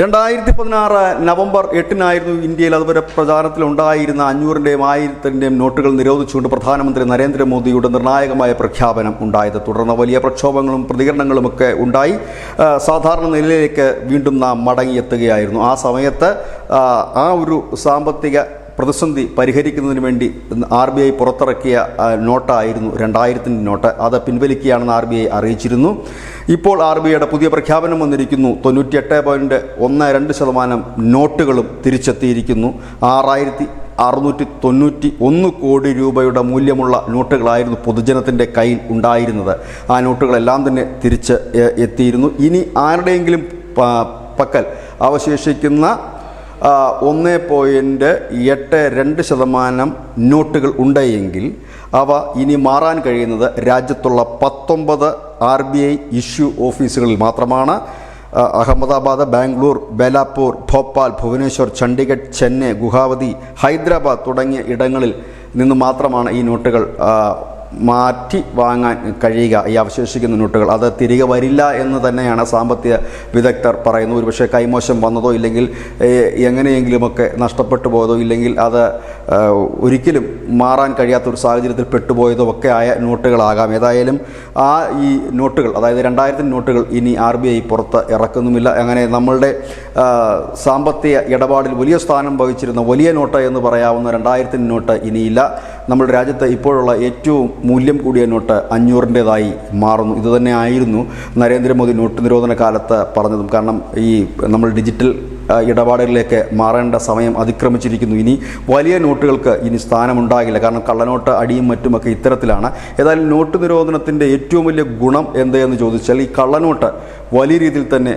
2016 November 8-നായിരുന്നു ഇന്ത്യയിൽ അതുവരെ പ്രചാരത്തിലുണ്ടായിരുന്ന 500-ന്റെയും 1000-ന്റെയും നോട്ടുകൾ നിരോധിച്ചുകൊണ്ട് പ്രധാനമന്ത്രി നരേന്ദ്രമോദിയുടെ നിർണായകമായ പ്രഖ്യാപനം ഉണ്ടായത്. തുടർന്ന് വലിയ പ്രക്ഷോഭങ്ങളും പ്രതികരണങ്ങളുമൊക്കെ ഉണ്ടായി. സാധാരണ നിലയിലേക്ക് വീണ്ടും നാം മടങ്ങിയെത്തുകയായിരുന്നു. ആ സമയത്ത് ആ ഒരു സാമ്പത്തിക പ്രതിസന്ധി പരിഹരിക്കുന്നതിന് വേണ്ടി RBI പുറത്തിറക്കിയ നോട്ടായിരുന്നു 2000-ന്റെ നോട്ട്. അത് പിൻവലിക്കുകയാണെന്ന് RBI അറിയിച്ചിരുന്നു. ഇപ്പോൾ RBIയുടെ പുതിയ പ്രഖ്യാപനം വന്നിരിക്കുന്നു. 98.12% നോട്ടുകളും തിരിച്ചെത്തിയിരിക്കുന്നു. 6,691 കോടി രൂപയുടെ മൂല്യമുള്ള നോട്ടുകളായിരുന്നു പൊതുജനത്തിൻ്റെ കയ്യിൽ ഉണ്ടായിരുന്നത്. ആ നോട്ടുകളെല്ലാം തന്നെ തിരിച്ച് എത്തിയിരുന്നു. ഇനി ആരുടെയെങ്കിലും പക്കൽ അവശേഷിക്കുന്ന 1.82% നോട്ടുകൾ ഉണ്ടെങ്കിൽ അവ ഇനി മാറാൻ കഴിയുന്നത് രാജ്യത്തുള്ള 19 RBI ഇഷ്യൂ ഓഫീസുകളിൽ മാത്രമാണ്. അഹമ്മദാബാദ്, ബാംഗ്ലൂർ, ബേലാപ്പൂർ, ഭോപ്പാൽ, ഭുവനേശ്വർ, ചണ്ഡീഗഡ്, ചെന്നൈ, ഗുവാഹത്തി, ഹൈദരാബാദ് തുടങ്ങിയ ഇടങ്ങളിൽ നിന്ന് മാത്രമാണ് ഈ നോട്ടുകൾ മാറ്റി വാങ്ങാൻ കഴിയുക. ഈ അവശേഷിക്കുന്ന നോട്ടുകൾ അത് തിരികെ വരില്ല എന്ന് തന്നെയാണ് സാമ്പത്തിക വിദഗ്ധർ പറയുന്നത്. ഒരുപക്ഷെ കൈമോശം വന്നതോ ഇല്ലെങ്കിൽ എങ്ങനെയെങ്കിലുമൊക്കെ നഷ്ടപ്പെട്ടു പോയതോ ഇല്ലെങ്കിൽ അത് ഒരിക്കലും മാറാൻ കഴിയാത്തൊരു സാഹചര്യത്തിൽ പെട്ടുപോയതോ ഒക്കെ ആയ നോട്ടുകളാകാം. ഏതായാലും ഈ നോട്ടുകൾ, അതായത് 2000 നോട്ടുകൾ ഇനി RBI പുറത്ത് ഇറക്കുന്നുമില്ല. അങ്ങനെ നമ്മളുടെ സാമ്പത്തിക ഇടപാടിൽ വലിയ സ്ഥാനം വഹിച്ചിരുന്ന വലിയ നോട്ട് എന്ന് പറയാവുന്ന 2000 നോട്ട് ഇനിയില്ല. നമ്മുടെ രാജ്യത്ത് ഇപ്പോഴുള്ള ഏറ്റവും മൂല്യം കൂടിയ നോട്ട് 500-ൻ്റേതായി മാറുന്നു. ഇതുതന്നെ ആയിരുന്നു നരേന്ദ്രമോദി നോട്ട് നിരോധന കാലത്ത് പറഞ്ഞതും. കാരണം ഈ നമ്മൾ ഡിജിറ്റൽ ഇടപാടുകളിലേക്ക് മാറേണ്ട സമയം അതിക്രമിച്ചിരിക്കുന്നു. ഇനി വലിയ നോട്ടുകൾക്ക് ഇനി സ്ഥാനമുണ്ടാകില്ല. കാരണം കള്ളനോട്ട് അടിയും മറ്റുമൊക്കെ ഇത്തരത്തിലാണ്. ഏതായാലും നോട്ട് നിരോധനത്തിൻ്റെ ഏറ്റവും വലിയ ഗുണം എന്തെന്ന് ചോദിച്ചാൽ ഈ കള്ളനോട്ട് വലിയ രീതിയിൽ തന്നെ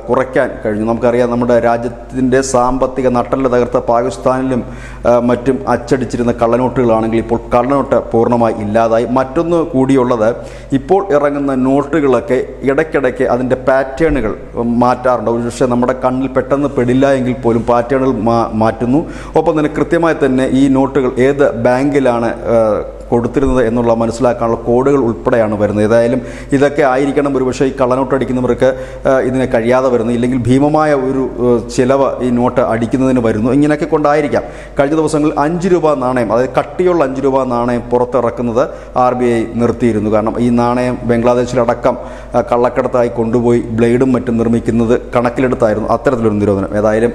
കുറയ്ക്കാൻ കഴിഞ്ഞു. നമുക്കറിയാം, നമ്മുടെ രാജ്യത്തിൻ്റെ സാമ്പത്തിക നട്ടെല്ല് തകർത്ത പാകിസ്ഥാനിലും മറ്റും അച്ചടിച്ചിരുന്ന കള്ളനോട്ടുകളാണെങ്കിൽ ഇപ്പോൾ കള്ളനോട്ട് പൂർണ്ണമായി ഇല്ലാതായി. മറ്റൊന്ന് കൂടിയുള്ളത്, ഇപ്പോൾ ഇറങ്ങുന്ന നോട്ടുകളൊക്കെ ഇടയ്ക്കിടയ്ക്ക് അതിൻ്റെ പാറ്റേണുകൾ മാറ്റാറുണ്ട്. ഒരുപക്ഷെ നമ്മുടെ കണ്ണിൽ പെട്ടെന്ന് പെടില്ല എങ്കിൽ പോലും പാറ്റേണുകൾ മാറ്റുന്നു. ഒപ്പം തന്നെ കൃത്യമായി തന്നെ ഈ നോട്ടുകൾ ഏത് ബാങ്കിലാണ് കൊടുത്തിരുന്നത് എന്നുള്ള മനസ്സിലാക്കാനുള്ള കോഡുകൾ ഉൾപ്പെടെയാണ് വരുന്നത്. ഏതായാലും ഇതൊക്കെ ആയിരിക്കണം ഒരുപക്ഷെ ഈ കള്ളനോട്ട് അടിക്കുന്നവർക്ക് ഇതിനെ കഴിയാതെ വരുന്നത്. ഇല്ലെങ്കിൽ ഭീമമായ ഒരു ചിലവ് ഈ നോട്ട് അടിക്കുന്നതിന് വരുന്നു. ഇങ്ങനെയൊക്കെ കൊണ്ടായിരിക്കാം കഴിഞ്ഞ ദിവസങ്ങളിൽ 5 രൂപ നാണയം, അതായത് കട്ടിയുള്ള 5 രൂപ നാണയം പുറത്തിറക്കുന്നത് RBI നിർത്തിയിരുന്നു. കാരണം ഈ നാണയം ബംഗ്ലാദേശിലടക്കം കള്ളക്കടത്തായി കൊണ്ടുപോയി ബ്ലേഡും മറ്റും നിർമ്മിക്കുന്നത് കണക്കിലെടുത്തായിരുന്നു അത്തരത്തിലൊരു നിരോധനം. ഏതായാലും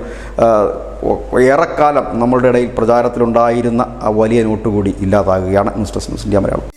ഏറെക്കാലം നമ്മളുടെ ഇടയിൽ പ്രചാരത്തിലുണ്ടായിരുന്ന വലിയ നോട്ട് കൂടി ഇല്ലാതാകുകയാണ്. News desk, news India Malayalam.